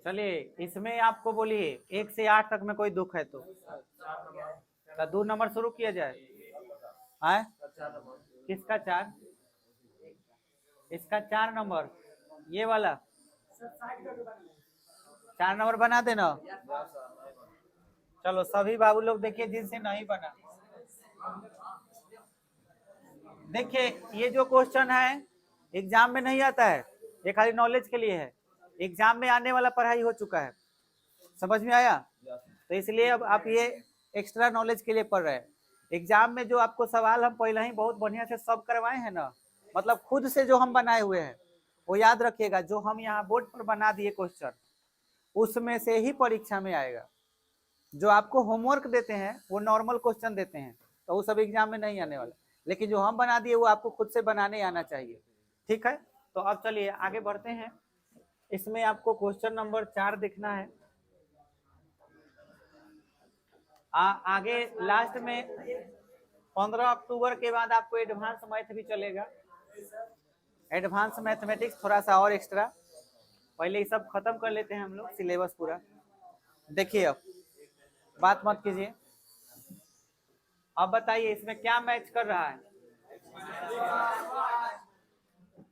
चलिए इसमें आपको बोलिए 1 से 8 तक में कोई दुख है तो 2 नंबर शुरू किया जाए। है किसका 4? इसका 4 नंबर, ये वाला 4 नंबर बना देना। चलो सभी बाबू लोग देखिए जिनसे नहीं बना, देखिए ये जो क्वेश्चन है एग्जाम में नहीं आता है, ये खाली नॉलेज के लिए है। एग्जाम में आने वाला पढ़ाई हो चुका है, समझ में आया? तो इसलिए अब आप ये एक्स्ट्रा नॉलेज के लिए पढ़ रहे हैं। एग्जाम में जो आपको सवाल हम पहले ही बहुत बढ़िया से सब करवाए हैं ना, मतलब खुद से जो हम बनाए हुए हैं, वो याद रखिएगा। जो हम यहाँ बोर्ड पर बना दिए क्वेश्चन, उसमें से ही परीक्षा में आएगा। जो आपको होमवर्क देते हैं वो नॉर्मल क्वेश्चन देते हैं, तो वो सब एग्जाम में नहीं आने वाला। लेकिन जो हम बना दिए वो आपको खुद से बनाने आना चाहिए, ठीक है? तो अब चलिए आगे बढ़ते हैं। इसमें आपको क्वेश्चन नंबर 4 देखना है। आगे लास्ट में 15 अक्टूबर के बाद आपको एडवांस मैथ भी चलेगा। एडवांस मैथमेटिक्स थोड़ा सा और एक्स्ट्रा, पहले ये सब खत्म कर लेते हैं हम लोग सिलेबस पूरा। देखिए अब बात मत कीजिए, अब बताइए इसमें क्या मैच कर रहा है।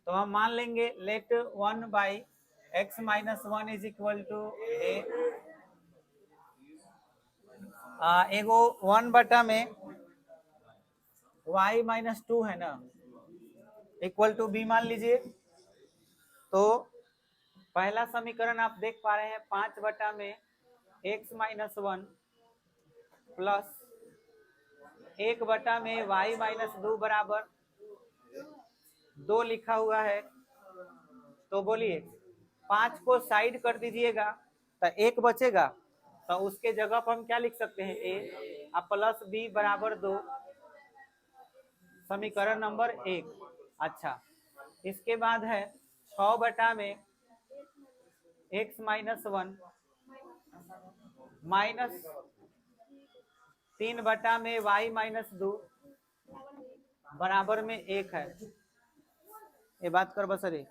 तो हम मान लेंगे let 1/x-1 is equal to A, एगो 1 में y-2 है ना, इक्वल टू b मान लीजिए। तो पहला समीकरण आप देख पा रहे हैं 5 में x-1 प्लस 1 में y-2 बराबर 2 लिखा हुआ है। तो बोलिए 5 को साइड कर दीजिएगा तो 1 बचेगा, तो उसके जगह पर हम क्या लिख सकते हैं, a प्लस b बराबर 2, समीकरण नंबर 1। अच्छा, इसके बाद है 6 में x-1 माइनस 3 में y-2 बराबर में 1 है। ये बात कर बसरे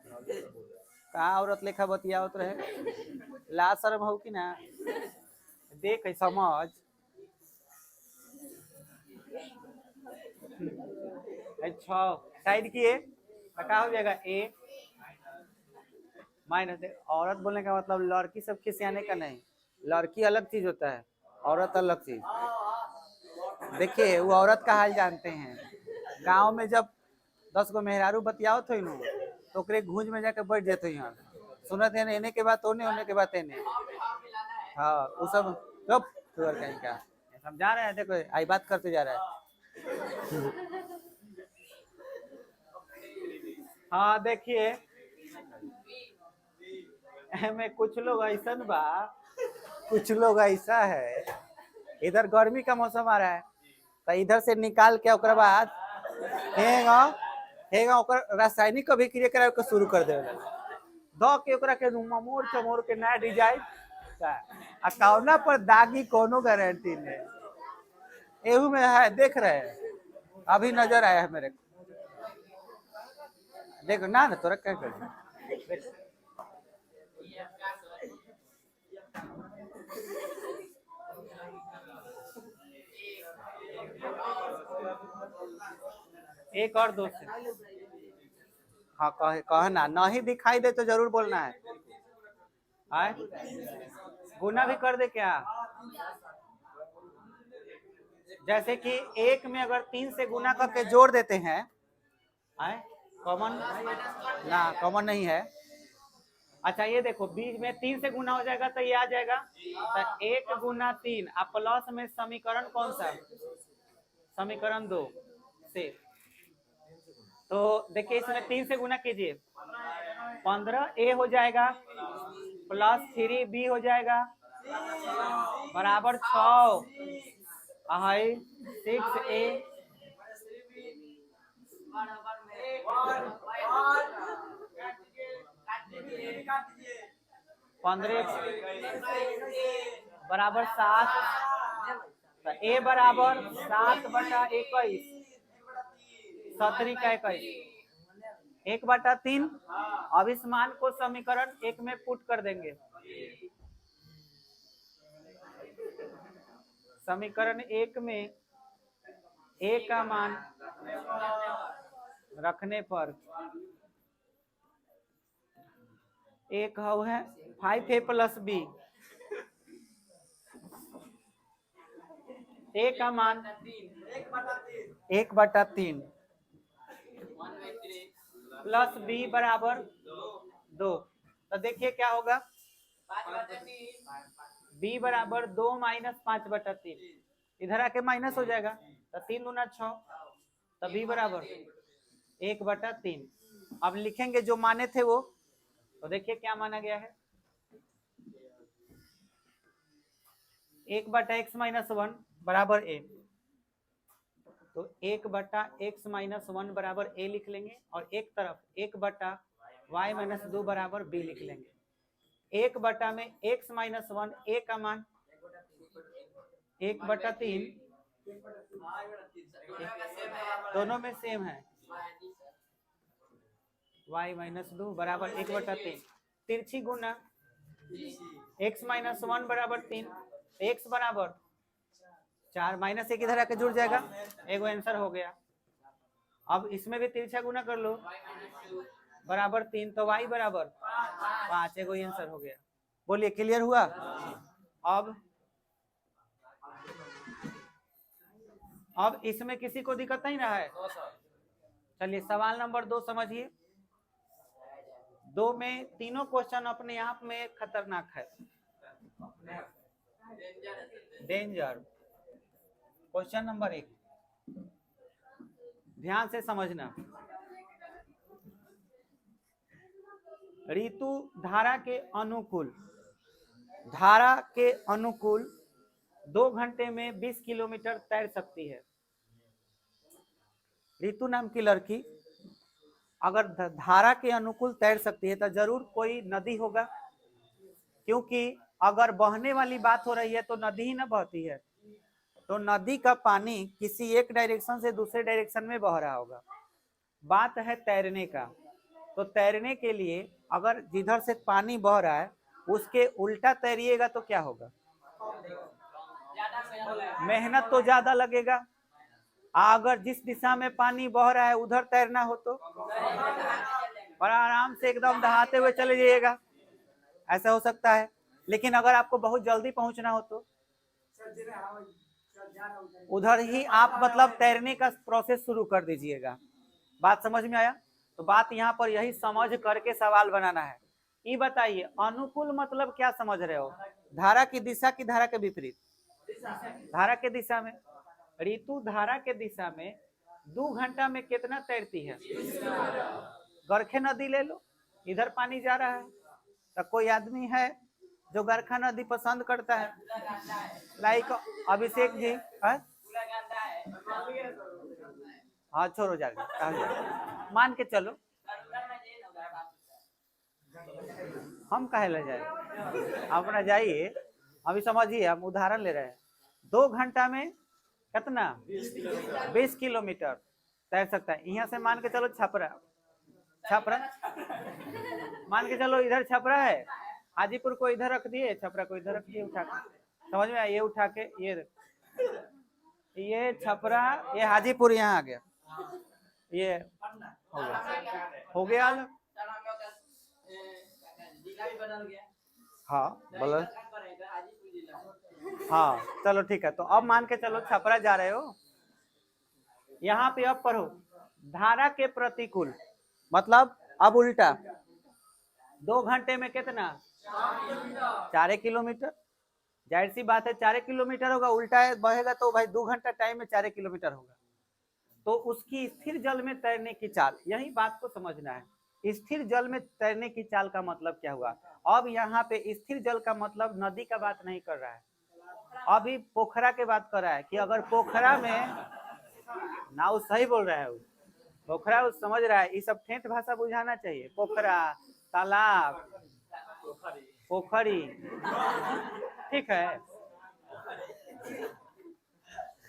कहा औरत लेखा बतियावत रहे, ला शर्म हो कि ना, देख समझ। अच्छा साइड किए क्या हो जाएगा, a माइनस, औरत बोलने का मतलब लड़की सब खिसियाने का नहीं, लड़की अलग चीज होता है, औरत अलग चीज। देखिए वो औरत का हाल जानते हैं, गांव में जब 10 गो मेहरारू बतियाओ थे नु तो ओकरे गूंज में जाके बैठ जाते हैं, सुनत है एने के बाद ओने, होने के बाद एने। हाँ वो सब चुप कहीं का समझा रहे हैं। देखो आई बात करते जा रहा है। हाँ देखिए में कुछ लोग ऐसा बा, कुछ लोग ऐसा है, इधर गर्मी का मौसम आ रहा है तो इधर से निकाल के ओकर बाद हेगा ओकर रासायनिक अभिक्रिया करावे के शुरू कर देवे, द के ओकरा के मोड़ चमोड़ के नया डिजाइन आ कौना पर दागी कोनो गारंटी नहीं। एहू में है, देख रहे हैं अभी नजर आया है मेरे को, देखो ना ना तोरा क्या कर एक और दो से, हाँ कहना नहीं दिखाई दे तो जरूर बोलना है। आए गुना भी कर दे क्या, जैसे कि 1 में अगर 3 से गुना करके जोड़ देते हैं, आए कॉमन ना, कॉमन नहीं है। अच्छा ये देखो बीच में 3 से गुना हो जाएगा तो ये आ जाएगा, तो 1 गुना 3 आप प्लस में समीकरण कौन सा, समीकरण 2 से। तो देखिए इसमें 3 से गुना कीजिए, 15 ए हो जाएगा प्लस 3 बी हो जाएगा बराबर 6 6 ए 15 बराबर 7, तो ए बराबर 7/21, 7 का 21, 1/3। अब इस मान को समीकरण 1 में पुट कर देंगे, समीकरण 1 में a का मान रखने पर एक है 5a प्लस b, a का मान 1/3 प्लस b बराबर 2। तो देखिए क्या होगा, b बराबर 2 माइनस 5/3, इधर आके माइनस हो जाएगा, तो 3 दूना 6, तो b बराबर 1/3। अब लिखेंगे जो माने थे वो, तो देखिए क्या माना गया है, 1/x-1 बराबर a, तो 1/x-1 बराबर a लिख लेंगे, और एक तरफ 1/y-2 बराबर b लिख लेंगे। 1 में x-1 a का मान 1/3, दोनों में सेम है, y-2 बराबर 1/3। तिरछी गुना x-1 बराबर 3, x बराबर 4, माइनस 1 इधर आके जुड़ जाएगा, एगो आंसर हो गया। अब इसमें भी तिरछा गुना कर लो, बराबर 3, तो y बराबर 5, एगो आंसर हो गया। बोलिए क्लियर हुआ। अब इसमें किसी को दिक्कत नहीं रहा है। चलिए सवाल नंबर 2 समझिए। 2 में तीनों क्वेश्चन अपने आप में खतरनाक है, डेंजर। क्वेश्चन नंबर 1 ध्यान से समझना। ऋतु धारा के अनुकूल 2 घंटे में 20 किलोमीटर तैर सकती है। ऋतु नाम की लड़की अगर धारा के अनुकूल तैर सकती है तो जरूर कोई नदी होगा, क्योंकि अगर बहने वाली बात हो रही है तो नदी ही ना बहती है, तो नदी का पानी किसी एक डायरेक्शन से दूसरे डायरेक्शन में बह रहा होगा। बात है तैरने का, तो तैरने के लिए अगर जिधर से पानी बह रहा है उसके उल्टा तैरिएगा तो क्या होगा, मेहनत तो ज्यादा लगेगा। अगर जिस दिशा में पानी बह रहा है उधर तैरना हो तो और आराम से एकदम दहाते हुए चले जाइएगा, ऐसा हो सकता है। लेकिन अगर आपको बहुत जल्दी पहुंचना हो तो उधर ही आप मतलब तैरने का प्रोसेस शुरू कर दीजिएगा। बात समझ में आया। तो बात यहाँ पर यही समझ करके सवाल बनाना है। ये बताइए अनुकूल मतलब क्या समझ रहे हो, धारा की दिशा की धारा के विपरीत, धारा के दिशा में। ऋतु धारा के दिशा में 2 घंटा में कितना तैरती है। गरखे नदी ले लो, इधर पानी जा रहा है, तो कोई आदमी है जो गरखा नदी पसंद करता है, लाइक अभिषेक जी है? हाँ छोड़ो जाएगा, मान के चलो हम काहे ले जाए, अपना जाइए। अभी समझिए हम उदाहरण ले रहे हैं, 2 घंटा में कितना 20 किलोमीटर तैर सकता है। यहाँ से मान के चलो छपरा मान के चलो, इधर छपरा है, हाजीपुर को इधर रख दिए, छपरा को इधर रख दिए, उठा के, समझ में आया, ये उठा के ये छपरा, ये हाजीपुर यहाँ आ गया, ये हो गया अलग। हाँ बोलो, हाँ चलो ठीक है। तो अब मान के चलो छपरा जा रहे हो, यहाँ पे अब पढ़ो धारा के प्रतिकूल, मतलब अब उल्टा 2 घंटे में कितना 4 किलोमीटर। जाहिर सी बात है 4 किलोमीटर होगा, उल्टा बहेगा तो भाई 2 घंटा टाइम में 4 किलोमीटर होगा। तो उसकी स्थिर जल में तैरने की चाल, यही बात को समझना है। स्थिर जल में तैरने की चाल का मतलब क्या हुआ। अब यहाँ पे स्थिर जल का मतलब नदी का बात नहीं कर रहा है, अभी पोखरा के बात कर रहा है कि अगर पोखरा में ना, वो सही बोल रहा है, वो पोखरा वो समझ रहा है, ये सब ठेठ भाषा बुझाना चाहिए। पोखरा, तालाब, पोखरी, ठीक है।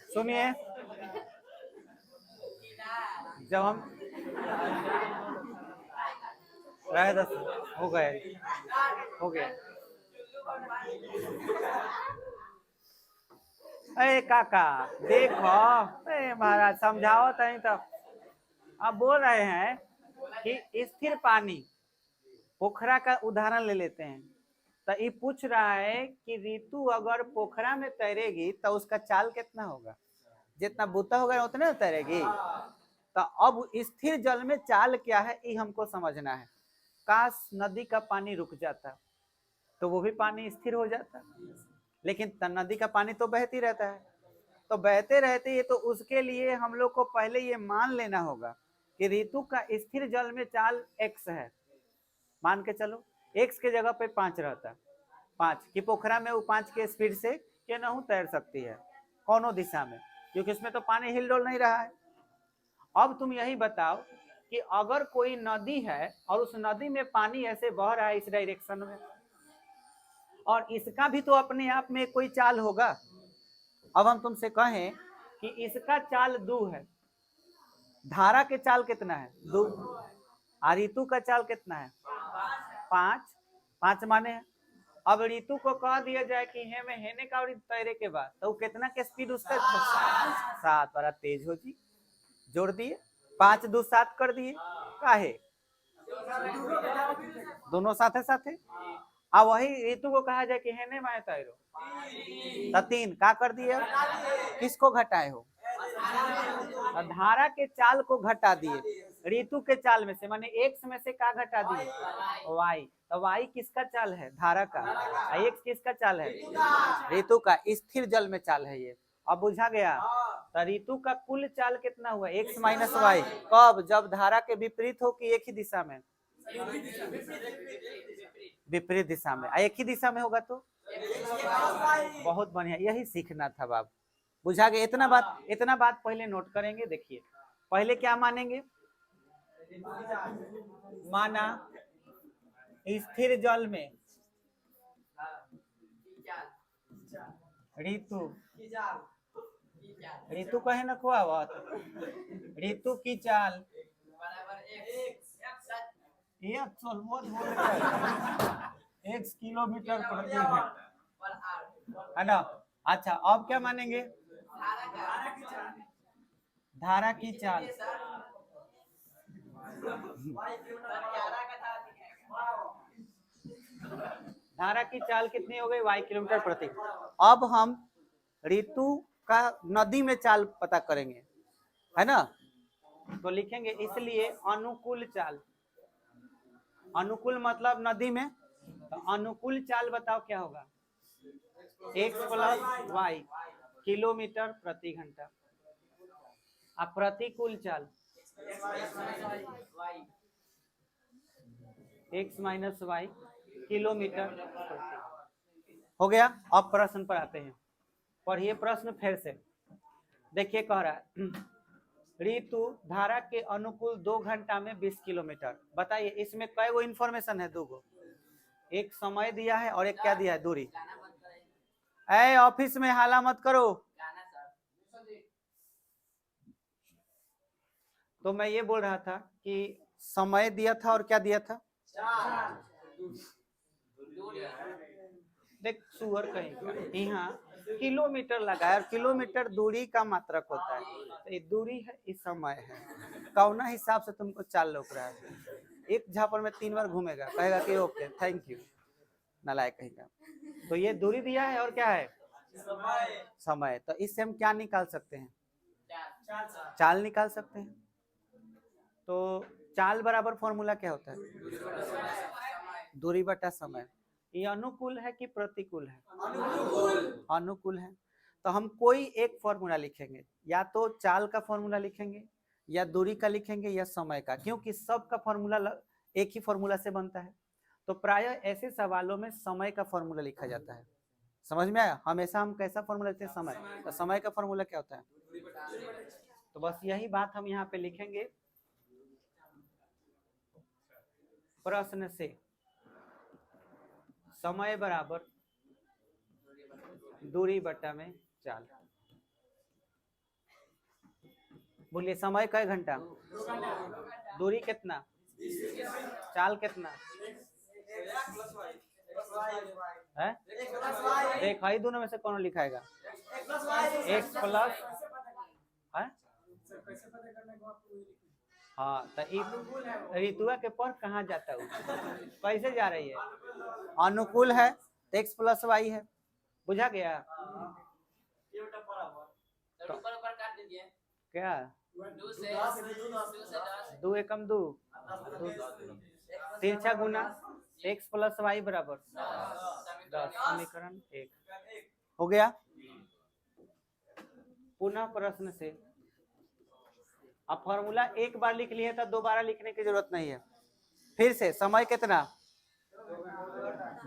सुनिए, जब हम रहे 10 हो गए अरे काका देखो, अरे महाराज समझाओ तभी तो। आप बोल रहे हैं कि स्थिर पानी, पोखरा का उदाहरण ले लेते हैं, तो ये पूछ रहा है कि ऋतु अगर पोखरा में तैरेगी तो उसका चाल कितना होगा, जितना बूता होगा उतने तैरेगी। तो अब स्थिर जल में चाल क्या है ये हमको समझना है। काश नदी का पानी रुक जाता तो वो भी पानी स्थिर हो जाता, लेकिन नदी का पानी तो बहती रहता है। तो बहते रहते ही तो उसके लिए हम लोग को पहले ये मान लेना होगा कि ऋतु का स्थिर जल में चाल x है। मान के चलो x के जगह पे 5 रहता, 5 कि पोखरा में वो 5 के स्पीड से क्या ना तैर सकती है कौनों दिशा में, क्योंकि उसमें तो पानी हिल डोल नहीं रहा है। अब तुम यही बताओ कि अगर कोई नदी है और उस नदी में पानी ऐसे बह रहा है इस डायरेक्शन में, और इसका भी तो अपने आप में कोई चाल होगा। अब हम तुमसे कहें कि इसका चाल 2 है, धारा के चाल कितना है 2, और ऋतु का चाल कितना है 5 माने है। अब ऋतु को कह दिया जाए कि हेमे हेने का और तैरे के बाद तो कितना के स्पीड उसका 7, बड़ा तेज हो जी, जोड़ दिए 5 2 7 कर दिए, काहे दोनों साथे साथे। अब वही ऋतु को कहा जाए कि हेने माए तैरो तो 3 का कर दिए, किसको घटाए हो, धारा के चाल को घटा दिए ऋतु के चाल में से, माने एक्स में से का घटा दिए वाई। तो वाई किसका चाल है, धारा का, एक्स किसका चाल है, ऋतु का। स्थिर जल में चाल है ये। अब बुझा गया। तो ऋतु का कुल चाल कितना हुआ एक्स माइनस वाई, कब, जब धारा के विपरीत हो कि एक ही दिशा में, विपरीत दिशा में, एक ही दिशा में होगा तो बहुत बढ़िया, यही सीखना था बाबू। बुझा गया। इतना बात पहले नोट करेंगे। देखिए पहले क्या मानेंगे, माना स्थिर जल में ऋतु कहे न खुआवत, ऋतु की चाल x किलोमीटर प्रति घंटा है ना। अच्छा अब क्या मानेंगे, धारा की चाल, धारा की चाल कितनी हो गई y किलोमीटर प्रति। अब हम ऋतु का नदी में चाल पता करेंगे, है ना। तो लिखेंगे इसलिए अनुकूल चाल, अनुकूल मतलब नदी में, तो अनुकूल चाल बताओ क्या होगा, x प्लस वाई किलोमीटर प्रति घंटा। अब प्रतिकूल चाल x माइनस वाई किलोमीटर प्रति। हो गया। अब प्रश्न पर आते हैं, पढ़िए प्रश्न फिर से। देखिए कह रहा है ऋतु धारा के अनुकूल 2 घंटा में 20 किलोमीटर। बताइए इसमें कई गो इन्फॉर्मेशन है, 2 गो, एक समय दिया है और एक क्या दिया है, दूरी। ऐ ऑफिस में हाला मत करो। तो मैं ये बोल रहा था कि समय दिया था और क्या दिया था, देख सुअर कहीं यहाँ किलोमीटर लगा है, और किलोमीटर दूरी का मात्रक होता है, तो ये दूरी है, इस समय है, कौना हिसाब से तुमको चाल लोक रहा है। एक झापड़ में 3 बार घूमेगा, कहेगा कि ओके थैंक यू, नालायक कहेगा। तो ये दूरी दिया है और क्या है, समय। तो इससे हम क्या निकाल सकते हैं, चाल निकाल सकते हैं। तो चाल बराबर फॉर्मूला क्या होता है, दूरी बटा समय। ये अनुकूल है कि प्रतिकूल है, अनुकूल है। तो हम कोई एक फॉर्मूला लिखेंगे, या तो चाल का फॉर्मूला लिखेंगे, या दूरी का लिखेंगे, या समय का, क्योंकि सबका फॉर्मूला एक ही फॉर्मूला से बनता है। तो प्रायः ऐसे सवालों में समय का फॉर्मूला लिखा जाता है। समझ में आया, हमेशा हम कैसा फॉर्मूला लिखते हैं, समय। तो समय का फॉर्मूला क्या होता है, तो बस यही बात हम यहाँ पे लिखेंगे प्रश्न से, समय बराबर दूरी बटा में चाल। बोलिए समय कई घंटा, दूरी कितना, चाल कितना है, देख ही दोनों में से कौन लिखाएगा, एक्स प्लस हाँ तो ऋतुआ के पर कहाँ जाता है कैसे जा रही है अनुकूल है तो एक्स प्लस वाई है बुझा गया तो क्या 2 एकम 2 तिरछा गुना एक्स प्लस वाई बराबर 10 समीकरण 1 हो गया। पुनः प्रश्न से अब फॉर्मूला एक बार लिख लिए तो दोबारा लिखने की जरूरत नहीं है। फिर से समय कितना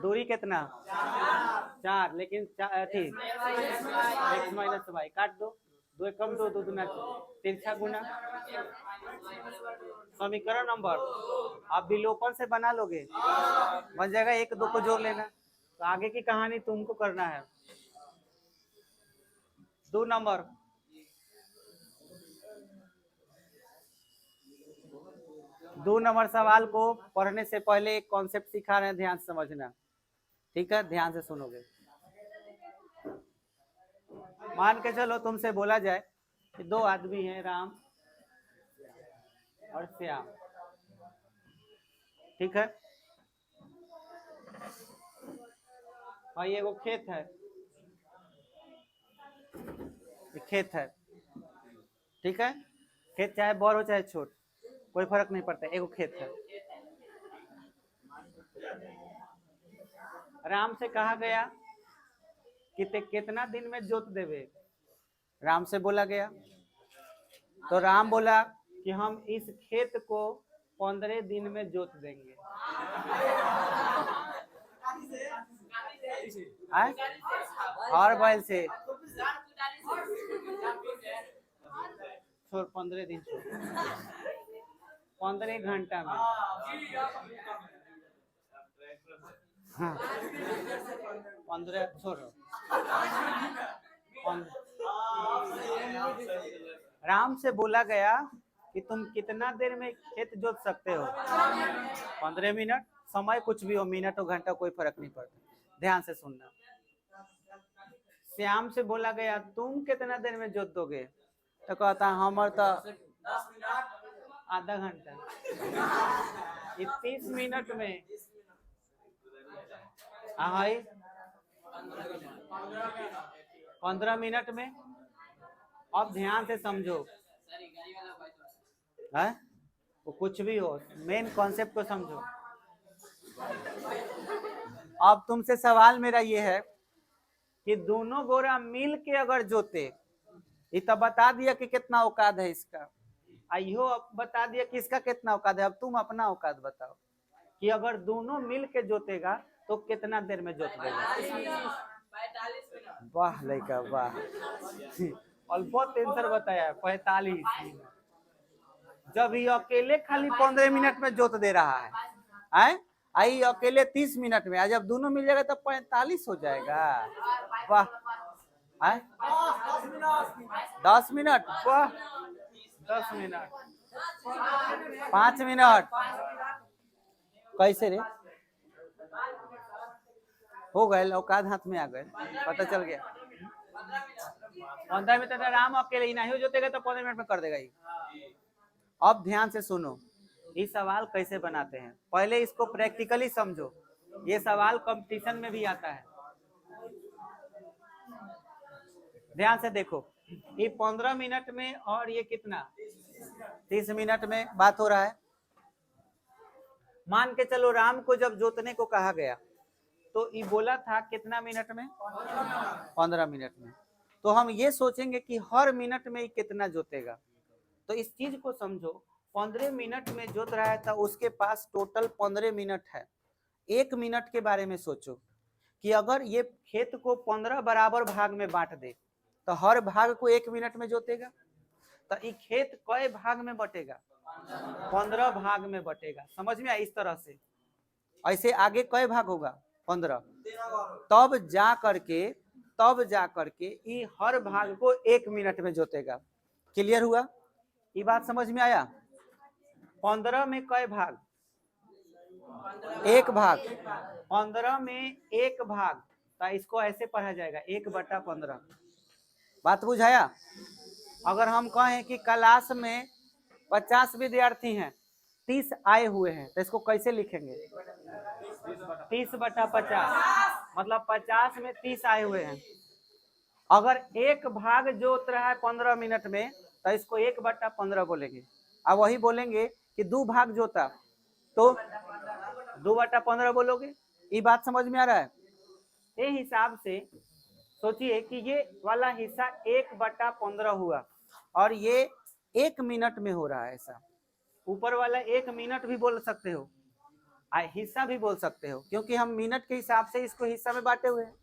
दूरी कितना 4 लेकिन थी एक्स माइनस वाई काट दो 2 एकम 2 2 दूना तिरछा गुना समीकरण नंबर आप विलोपन से बना लोगे बन जाएगा 1 2 को जोड़ लेना तो आगे की कहानी तुमको करना है। 2 नंबर सवाल को पढ़ने से पहले एक कॉन्सेप्ट सिखा रहे हैं ध्यान से समझना ठीक है ध्यान से सुनोगे। मान के चलो तुमसे बोला जाए कि 2 आदमी हैं राम और श्याम ठीक है और ये वो खेत है खेत है ठीक है खेत चाहे बड़ हो चाहे छोट कोई फर्क नहीं पड़ता एगो खेत है। राम से कहा गया कि ते कितना दिन में जोत देवे राम से बोला गया तो राम बोला कि हम इस खेत को 15 दिन में जोत देंगे और बैल से छोड़ 15 दिन 15 घंटा में हाँ 15 छोड़ो राम से बोला गया कि तुम कितना देर में खेत जोत सकते हो 15 मिनट समय कुछ भी हो मिनट हो घंटा कोई फर्क नहीं पड़ता ध्यान से सुनना। श्याम से बोला गया तुम कितना देर में जोत दोगे तो कहता हमार तो आधा घंटा 30 मिनट में 15 मिनट में। अब ध्यान से समझो है वो कुछ भी हो मेन कॉन्सेप्ट को समझो। अब तुमसे सवाल मेरा ये है कि दोनों गोरा मिल के अगर जोते ये तो बता दिया कि कितना औकात है इसका आइयो अब बता दिया कि इसका कितना औकात है अब तुम अपना औकात बताओ कि अगर दोनों मिल के जोतेगा तो कितना देर में जोत देगा। वाह लड़का वाह और बहुत आंसर बताया 45 जब ये अकेले खाली 15 मिनट में जोत दे रहा है आई अकेले 30 मिनट में जब दोनों मिल जाएगा तो 45 हो जाएगा। वाह 10 मिनट वाह 10 मिनट 5 मिनट कैसे रे हो गए औकात हाथ में आ गए पता चल गया 15 मिनट राम अकेले ही नहीं हो जोतेगा तो 15 मिनट में कर देगा ही। अब ध्यान से सुनो ये सवाल कैसे बनाते हैं पहले इसको प्रैक्टिकली समझो ये सवाल कंपटीशन में भी आता है ध्यान से देखो ये 15 मिनट में और ये कितना 30 मिनट में बात हो रहा है। मान के चलो राम को जब जोतने को कहा गया तो ये बोला था कितना मिनट में 15 मिनट में तो हम ये सोचेंगे कि हर मिनट में कितना जोतेगा तो इस चीज को समझो 15 मिनट में जोत रहा है तो उसके पास टोटल 15 मिनट है। 1 मिनट के बारे में सोचो कि अगर ये खेत को 15 बराबर भाग में बांट दे तो हर भाग को 1 मिनट में जोतेगा तो ये खेत कई भाग में बटेगा 15 भाग में बटेगा। समझ में आया इस तरह से ऐसे आगे कई भाग होगा 15 तब जा करके ये हर भाग को 1 मिनट में जोतेगा। क्लियर हुआ ये बात समझ में आया। 15 में कई भाग 1 भाग 15 में 1 भाग तो इसको ऐसे पढ़ा जाएगा 1/15 बात बुझाया? अगर हम कहें कि क्लास में 50 विद्यार्थी हैं, 30 आए हुए हैं, तो इसको कैसे लिखेंगे? 30/50, मतलब 50 में 30 आए हुए हैं। अगर एक भाग जोत रहा है 15 मिनट में, तो इसको 1/15 बोलेंगे। अब वही बोलेंगे कि 2 भाग जोता, तो 2/15 बोलोगे। ये बात समझ में आ रहा है? ये हिसाब से सोचिए कि ये वाला हिस्सा 1/15 हुआ और ये 1 मिनट में हो रहा है। ऐसा ऊपर वाला 1 मिनट भी बोल सकते हो, हिस्सा भी बोल सकते हो, क्योंकि हम मिनट के हिसाब से इसको हिस्सा में बांटे हुए हैं।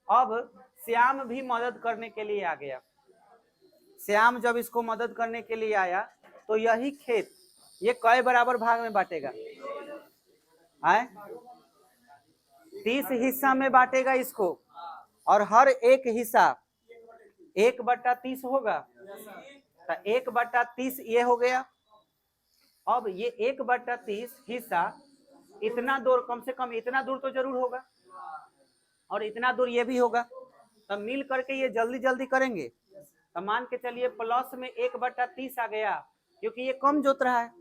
अब श्याम भी मदद करने के लिए आ गया। श्याम जब इसको मदद करने के लिए आया, तो यही खेत ये कई बराबर भाग में बांटेगा? 30 हिस्सा में बांटेगा इसको, और हर एक हिस्सा 1/30 होगा। तो 1/30 ये हो गया। अब ये 1/30 हिस्सा इतना दूर, कम से कम इतना दूर तो जरूर होगा, और इतना दूर ये भी होगा। तो मिल करके ये जल्दी जल्दी करेंगे। तो मान के चलिए प्लस में 1/30 आ गया, क्योंकि ये कम जोत रहा है,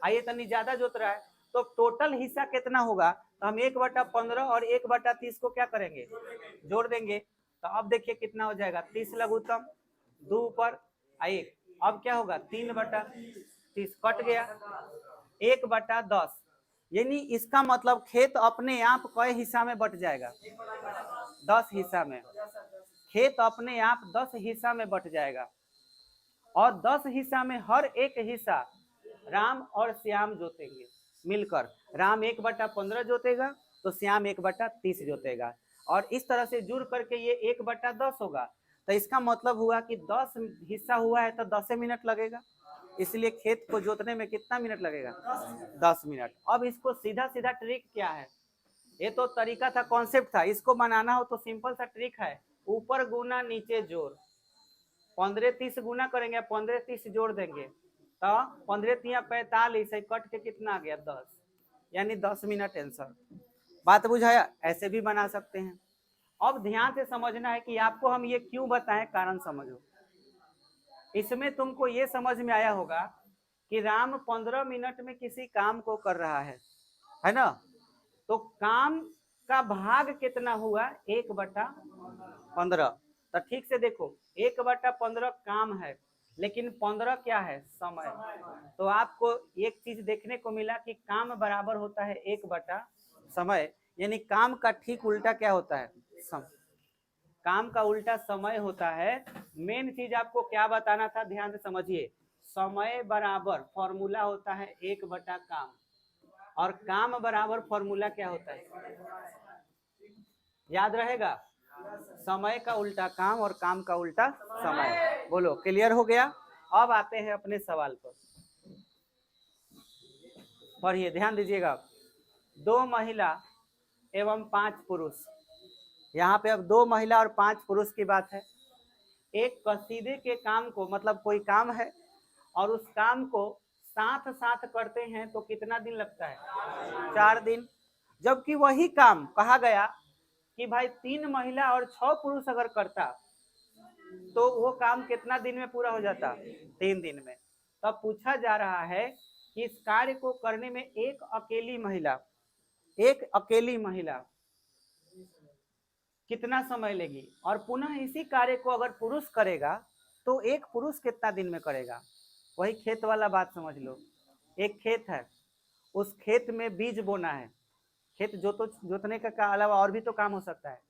आइए तनी ज्यादा जोत रहा है। तो टोटल हिस्सा कितना होगा? तो हम 1/15 और 1/30 को क्या करेंगे? जोड़ देंगे। तो अब देखिए कितना हो जाएगा, 30 लघुत्तम, 2 ऊपर 1। अब क्या होगा? 3/30 कट गया, 1/10। यानी इसका मतलब खेत अपने आप कई हिस्सा में बट जाएगा? 10 हिस्सा में। खेत अपने आप 10 हिस्सा में बट जाएगा, और 10 हिस्सा में हर एक हिस्सा राम और श्याम जोतेंगे मिलकर। राम 1/15 जोतेगा, तो श्याम 1/30 जोतेगा, और इस तरह से जुड़ करके ये 1/10 होगा। तो इसका मतलब हुआ कि 10 हिस्सा हुआ है तो 10 मिनट लगेगा। इसलिए खेत को जोतने में कितना मिनट लगेगा? 10 मिनट। अब इसको सीधा सीधा ट्रिक क्या है? ये तो तरीका था, कॉन्सेप्ट था। इसको बनाना हो तो सिंपल सा ट्रिक है, ऊपर गुना नीचे जोड़। 15-30 गुना करेंगे, 15-30 जोड़ देंगे, तो 15-3 = 45, कट के कितना आ गया? 10, यानी 10 मिनट आंसर। बात बुझाया? ऐसे भी बना सकते हैं। अब ध्यान से समझना है कि आपको हम ये क्यों बताएं, कारण समझो। इसमें तुमको ये समझ में आया होगा कि राम 15 मिनट में किसी काम को कर रहा है ना? तो काम का भाग कितना हुआ? 1/15। तो ठीक से देखो, 1/15 काम है, लेकिन 15 क्या है? समय। तो आपको एक चीज देखने को मिला कि काम बराबर होता है 1/समय, यानी काम का ठीक उल्टा क्या होता है? समय। काम का उल्टा समय होता है। मेन चीज आपको क्या बताना था, ध्यान से समझिए। समय बराबर फॉर्मूला होता है 1/काम, और काम बराबर फॉर्मूला क्या होता है? याद रहेगा? समय का उल्टा काम और काम का उल्टा समय। बोलो, क्लियर हो गया? अब आते हैं अपने सवाल पर। पढ़िए, ध्यान दीजिएगा। 2 महिला एवं 5 पुरुष। यहाँ पे अब 2 महिला और 5 पुरुष की बात है। एक कसीदे के काम को, मतलब कोई काम है, और उस काम को साथ साथ करते हैं तो कितना दिन लगता है? 4 दिन। जबकि वही काम कहा गया कि भाई 3 महिला और 6 पुरुष अगर करता, तो वो काम कितना दिन में पूरा हो जाता? 3 दिन में। तब पूछा जा रहा है कि इस कार्य को करने में एक अकेली महिला कितना समय लेगी, और पुनः इसी कार्य को अगर पुरुष करेगा तो एक पुरुष कितना दिन में करेगा? वही खेत वाला बात समझ लो। एक खेत है, उस खेत में बीज बोना है। खेत जोतने का अलावा और भी तो काम हो सकता है।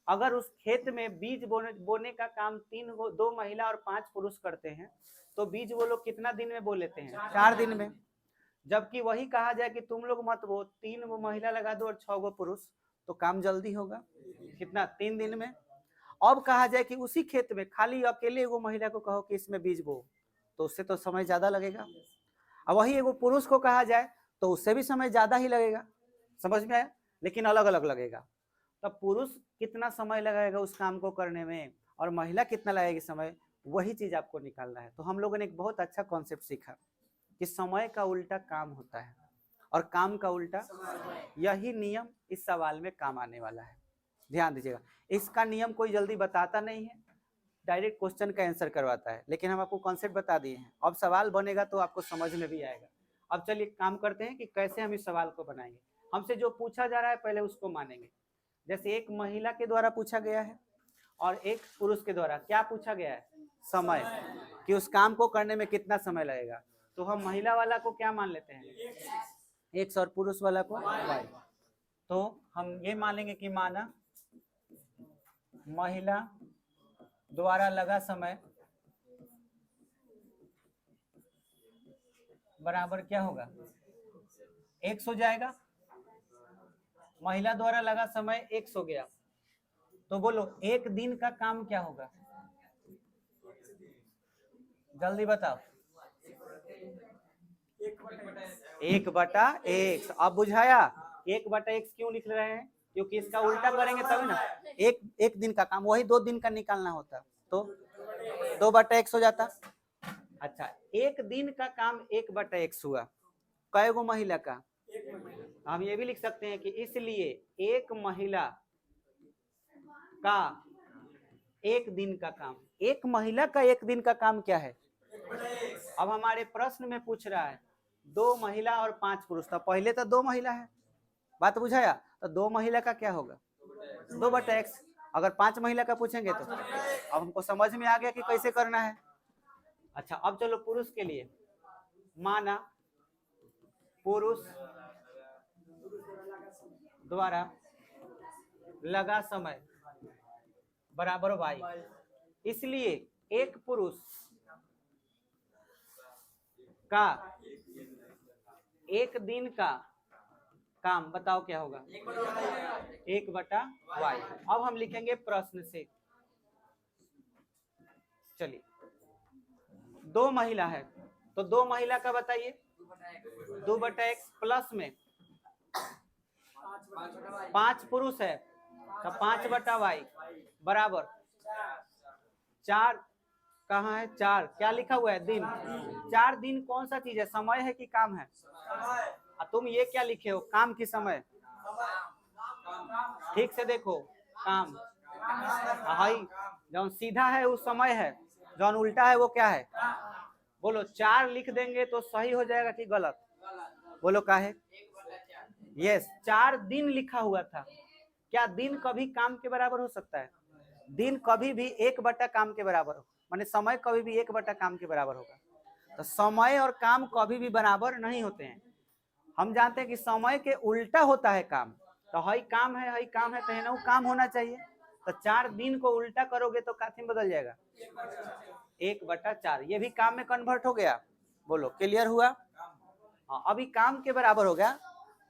अगर उस खेत में बीज बोने का काम 2 महिला और 5 पुरुष करते हैं, तो बीज वो लोग कितना दिन में बो लेते हैं? 4 दिन में। जबकि वही कहा जाए कि तुम लोग मत बो, 3 महिला लगा दो और 6 पुरुष, तो काम जल्दी होगा। कितना? 3 दिन में। अब कहा जाए कि उसी खेत में खाली अकेले एगो महिला को कहो कि इसमें बीज बो, तो उससे तो समय ज्यादा लगेगा। अब वही एगो पुरुष को कहा जाए तो उससे भी समय ज्यादा ही लगेगा। समझ में आया? लेकिन अलग अलग लगेगा। तब पुरुष कितना समय लगाएगा उस काम को करने में, और महिला कितना लगेगी समय, वही चीज आपको निकालना है। तो हम लोगों ने एक बहुत अच्छा कॉन्सेप्ट सीखा कि समय का उल्टा काम होता है, और काम का उल्टा। यही नियम इस सवाल में काम आने वाला है। ध्यान दीजिएगा, इसका नियम कोई जल्दी बताता नहीं है, डायरेक्ट क्वेश्चन का आंसर करवाता है, लेकिन हम आपको कॉन्सेप्ट बता दिए हैं। अब सवाल बनेगा तो आपको समझ में भी आएगा। अब चलिए काम करते हैं कि कैसे हम इस सवाल को बनाएंगे। हमसे जो पूछा जा रहा है पहले उसको मानेंगे। जैसे एक महिला के द्वारा पूछा गया है और एक पुरुष के द्वारा क्या पूछा गया है, समय, कि उस काम को करने में कितना समय लगेगा। तो हम महिला वाला को क्या मान लेते हैं, x, और पुरुष वाला को y। तो हम ये मानेंगे कि माना महिला द्वारा लगा समय बराबर क्या होगा, x हो जाएगा। महिला द्वारा लगा समय x हो गया, तो बोलो एक दिन का काम क्या होगा, जल्दी बताओ। 1/x। अब बुझाया 1/x क्यों लिख रहे हैं, क्योंकि इसका उल्टा करेंगे तभी ना। एक दिन का काम वही 2 दिन का निकालना होता, तो 2/x हो जाता। अच्छा, एक दिन का काम 1/x हुआ, कै गो महिला का, हम ये भी लिख सकते हैं कि इसलिए एक महिला का एक दिन का काम, एक महिला का एक दिन का काम क्या है। अब हमारे प्रश्न में पूछ रहा है 2 महिला और 5 पुरुष, तो पहले तो 2 महिला है, बात बुझाया। तो 2 महिला का क्या होगा, 2/x। अगर 5 महिला का पूछेंगे तो अब हमको समझ में आ गया कि कैसे करना है। अच्छा, अब चलो पुरुष के लिए, माना पुरुष द्वारा लगा समय बराबर y, इसलिए एक पुरुष का एक दिन का काम बताओ क्या होगा, 1/y। अब हम लिखेंगे प्रश्न से, चलिए 2 महिला है तो 2 महिला का बताइए, 2/x प्लस में 5 पुरुष है तो 5/y बराबर 4, कहाँ है 4, क्या लिखा हुआ है दिन। 4 दिन कौन सा चीज है, समय है कि काम है, तुम ये क्या लिखे हो, काम की समय, ठीक से देखो, काम हाई, जौन सीधा है वो समय है, जौन उल्टा है वो क्या है। बोलो 4 लिख देंगे तो सही हो जाएगा कि गलत, बोलो का है, यस 4 दिन लिखा हुआ था। क्या दिन कभी काम के बराबर हो सकता है, दिन कभी भी 1/, काम के बराबर हो, माने समय कभी भी 1/, काम के बराबर होगा। तो समय और काम कभी भी बराबर नहीं होते हैं। हम जानते हैं कि समय के उल्टा होता है काम, तो हई काम है हई काम है, तो ना काम होना चाहिए। तो 4 दिन को उल्टा करोगे तो काफी बदल जाएगा, 1/4, ये भी काम में कन्वर्ट हो गया। बोलो क्लियर हुआ। हाँ, अभी काम के बराबर हो गया,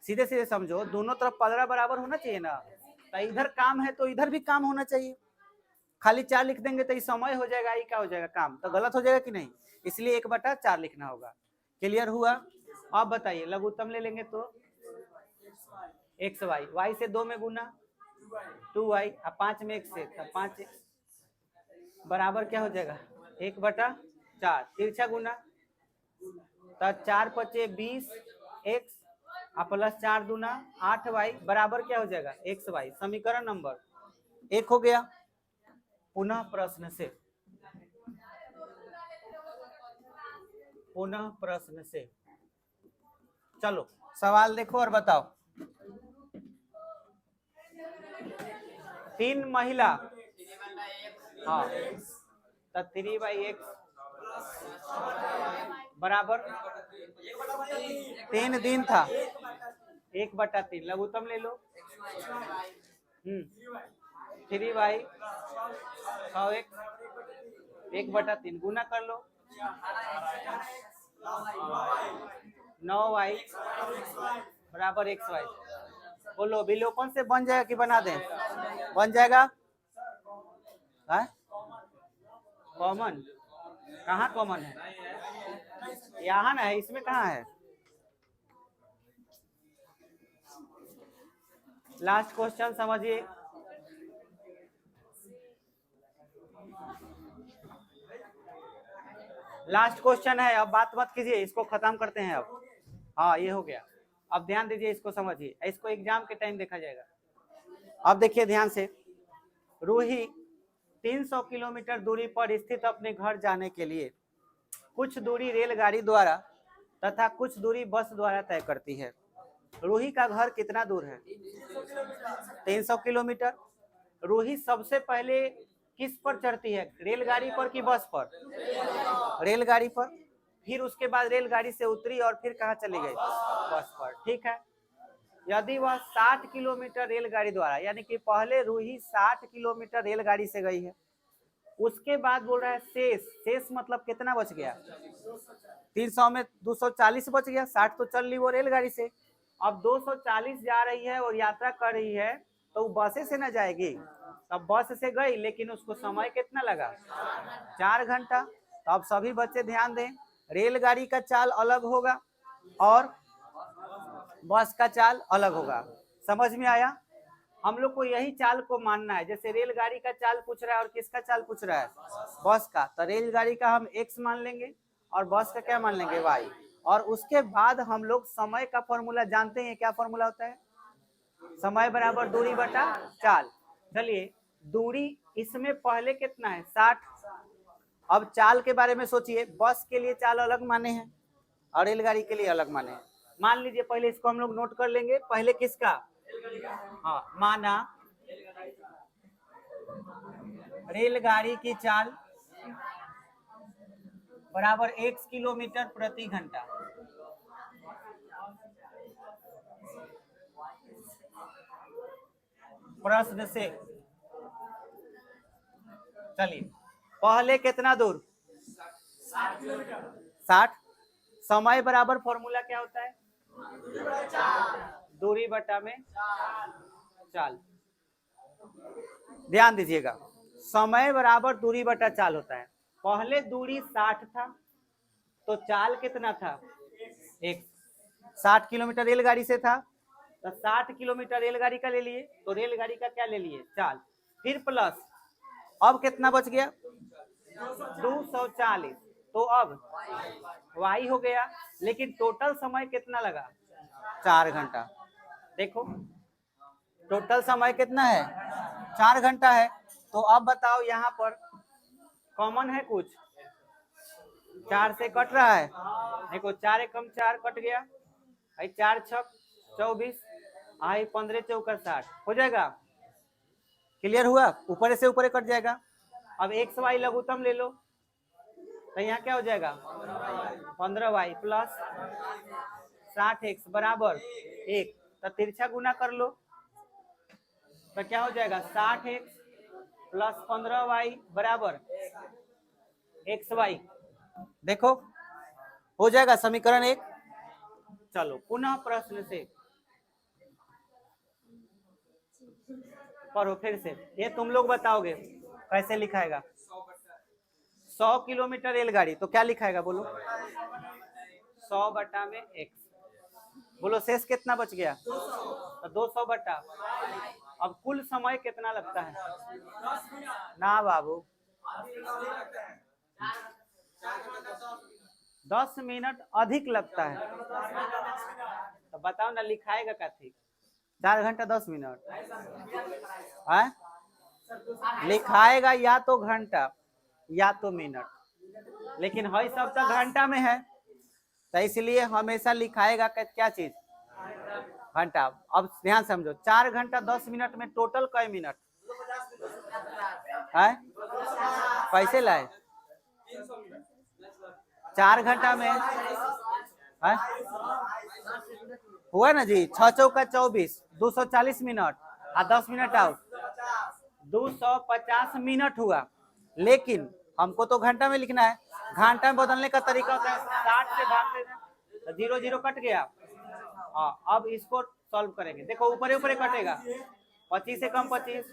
सीधे सीधे समझो, दोनों तरफ 15 बराबर होना चाहिए ना, तो इधर काम है तो इधर भी काम होना चाहिए। खाली 4 लिख देंगे तो ये समय हो जाएगा, ये क्या हो जाएगा काम, तो गलत हो जाएगा कि नहीं, इसलिए 1/4 लिखना होगा। क्लियर हुआ। अब बताइए लघुत्तम ले लेंगे तो xy, y से 2 में गुना 2y, 5 में 1 से, तो 5 बराबर क्या हो जाएगा 1/4, तिरछा गुना, तो 4 × 5 = 20x प्लस 4 दूना 8y बराबर क्या हो जाएगा xy। समीकरण नंबर 1 हो गया। पुनः प्रश्न से, पुनः प्रश्न से, चलो सवाल देखो और बताओ। 3 महिला, हाँ, तो 3/x बराबर 3 दिन था, 1/3 लघुत्तम ले लो, 3y 6x 1/3 गुना कर लो, 9y बराबर xy। बोलो विलोपन से बन जाएगा कि बना दें, बन जाएगा। कॉमन कहाँ कॉमन है, यहाँ ना है, इसमें कहाँ है। लास्ट क्वेश्चन समझिए, लास्ट क्वेश्चन है, अब बात मत कीजिए, इसको खत्म करते हैं अब। हाँ ये हो गया, अब ध्यान दीजिए, इसको समझिए, इसको एग्जाम के टाइम देखा जाएगा। अब देखिए ध्यान से, रूही 300 किलोमीटर दूरी पर स्थित अपने घर जाने के लिए कुछ दूरी रेलगाड़ी द्वारा तथा कुछ दूरी बस द्वारा तय करती है। रूही का घर कितना दूर है? 300 किलोमीटर। रूही सबसे पहले किस पर चढ़ती है, रेलगाड़ी पर कि बस पर? रेलगाड़ी पर। फिर उसके बाद रेलगाड़ी से उतरी और फिर कहाँ चली गई? बस पर। ठीक है। यदि वह 60 किलोमीटर रेलगाड़ी द्वारा, यानी कि पहले रूही 60 किलोमीटर रेलगाड़ी से गई है, उसके बाद बोल रहा है शेष मतलब कितना बच गया? 300 में 240 बच गया, 60 तो चल ली वो रेलगाड़ी से। अब 240 जा रही है और यात्रा कर रही है, तो बसे से ना जाएगी, तब बस से गई, लेकिन उसको समय कितना लगा? 4 घंटा। तो अब सभी बच्चे ध्यान दें, रेलगाड़ी का चाल अलग होगा और बस का चाल अलग होगा। समझ में आया? हम लोग को यही चाल को मानना है। जैसे रेलगाड़ी का चाल पूछ रहा है और किसका चाल पूछ रहा है? बस का। तो रेलगाड़ी का हम x मान लेंगे और बस का क्या मान लेंगे? y। और उसके बाद हम लोग समय का फॉर्मूला जानते हैं। क्या फॉर्मूला होता है? समय बराबर दूरी बटा चाल। चलिए, दूरी इसमें पहले कितना है? 60। अब चाल के बारे में सोचिए, बस के लिए चाल अलग माने हैं और रेलगाड़ी के लिए अलग माने हैं। मान लीजिए पहले इसको हम लोग नोट कर लेंगे। पहले किसका? हाँ, माना रेलगाड़ी की चाल बराबर x किलोमीटर प्रति घंटा। प्रश्न से चलिए, पहले कितना दूर? 60। समय बराबर फॉर्मूला क्या होता है? दूरी बटा में चाल। ध्यान दीजिएगा, समय बराबर दूरी बटा चाल होता है। पहले दूरी 60 था, तो चाल कितना था? 1। 60 किलोमीटर रेलगाड़ी से था, तो 60 किलोमीटर रेलगाड़ी का ले लिए, तो रेलगाड़ी का क्या ले लिए? चाल। फिर प्लस, अब कितना बच गया? 240। तो अब y हो गया, लेकिन टोटल समय कितना लगा? 4 घंटा। देखो, टोटल समय कितना है? 4 घंटा है। तो अब बताओ, यहाँ पर कॉमन है कुछ? 4 से कट रहा है। देखो, 4 एकम 4 कट गया, 4 छक 24, 15 चौका 60 हो जाएगा। क्लियर हुआ? ऊपर से ऊपर कट जाएगा। अब एक्स वाई लघुत्तम ले लो, तो यहाँ क्या हो जाएगा? 15y प्लस 60x बराबर 1। तो तिरछा गुना कर लो, तो क्या हो जाएगा? 60x प्लस 15y बराबर xy। देखो, हो जाएगा समीकरण 1। चलो पुनः प्रश्न से पढ़ो फिर से। ये तुम लोग बताओगे कैसे लिखाएगा? 100 किलोमीटर रेलगाड़ी, तो क्या लिखाएगा बोलो? 100 बटा में x। बोलो शेष कितना बच गया? तो 200 बटा। अब कुल समय कितना लगता है? ना बाबू, 10 मिनट अधिक लगता है। तो बताओ ना, लिखाएगा कथी? 4 घंटा 10 मिनट है? लिखाएगा या तो घंटा या तो मिनट, लेकिन हर सब तक घंटा में है, तो इसलिए हमेशा लिखाएगा क्या चीज? घंटा। अब ध्यान समझो, 4 घंटा 10 मिनट में टोटल कई मिनट है? कैसे लाए? 4 घंटा में है? हुआ ना जी, 6 चौका 24, 240 मिनट और 10 मिनट आउट, 250 मिनट हुआ। लेकिन हमको तो घंटा में लिखना है। घंटा में बदलने का तरीका होता है 60 से भाग देना, तो 0 0 कट गया। हाँ, अब इसको सॉल्व करेंगे। देखो, ऊपर ऊपर कटेगा, 25 से कम 25,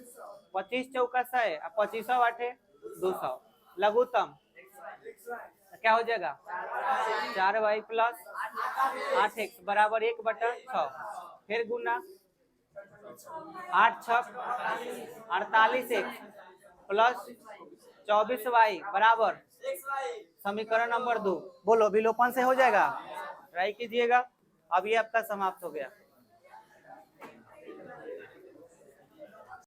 25 चौका 100, 25 8 200 लघुत्तम, क्या हो जाएगा? 4y प्लस 8x बराबर 1 बटा 6। फिर गुना 8 छक 48x प्लस 24y बराबर समीकरण नंबर 2। बोलो, विलोपन से हो जाएगा? ट्राई कीजिएगा। अब ये आपका समाप्त हो गया।